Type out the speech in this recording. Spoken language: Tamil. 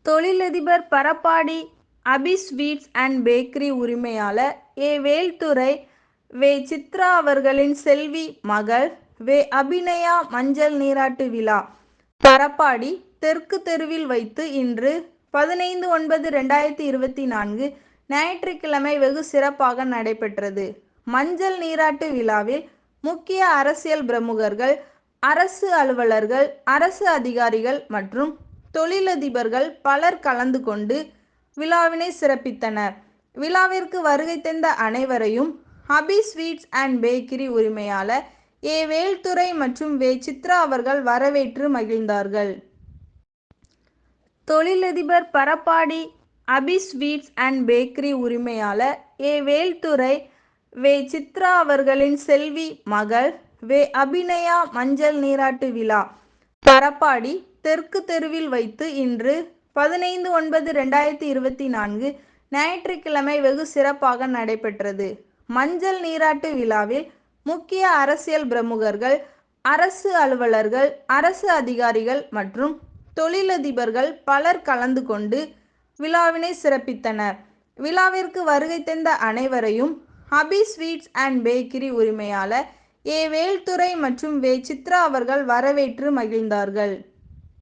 தொழிலதிபர் பரப்பாடி அபி ஸ்வீட்ஸ் அண்ட் பேக்கரி உரிமையாளர் ஏ. வேல்துரை, வே. சித்ரா அவர்களின் செல்வி மகள் வே. அபிநயா மஞ்சள் நீராட்டு விழா பரப்பாடி தெற்கு தெருவில் வைத்து இன்று 15/9/2024 ஞாயிற்றுக்கிழமை வெகு சிறப்பாக நடைபெற்றது. மஞ்சள் நீராட்டு விழாவில் முக்கிய அரசியல் பிரமுகர்கள், அரசு அலுவலர்கள், அரசு அதிகாரிகள் மற்றும் தொழிலதிபர்கள் பலர் கலந்து கொண்டு விழாவினை சிறப்பித்தனர். விழாவிற்கு வருகை தந்த அனைவரையும் அபி ஸ்வீட்ஸ் அண்ட் பேக்கரி உரிமையாளர் ஏ. வேல்துரை மற்றும் வே. சித்ரா அவர்கள் வரவேற்று மகிழ்ந்தார்கள். தொழிலதிபர் பரப்பாடி அபி ஸ்வீட்ஸ் அண்ட் பேக்கரி உரிமையாளர் ஏ. வேல்துரை, வே. சித்ரா அவர்களின் செல்வி மகள் வே. அபிநயா மஞ்சள் நீராட்டு விழா பரப்பாடி தெற்கு தெருவில் வைத்து இன்று 15/9/2024 ஞாயிற்றுக்கிழமை வெகு சிறப்பாக நடைபெற்றது. மஞ்சள் நீராட்டு விழாவில் முக்கிய அரசியல் பிரமுகர்கள், அரசு அலுவலர்கள், அரசு அதிகாரிகள் மற்றும் தொழிலதிபர்கள் பலர் கலந்து கொண்டு விழாவினை சிறப்பித்தனர். விழாவிற்கு வருகை தந்த அனைவரையும் அபி ஸ்வீட்ஸ் அண்ட் பேக்கரி உரிமையாளர் ஏ. வேல்துரை மற்றும் வே. சித்ரா அவர்கள் வரவேற்று மகிழ்ந்தார்கள்.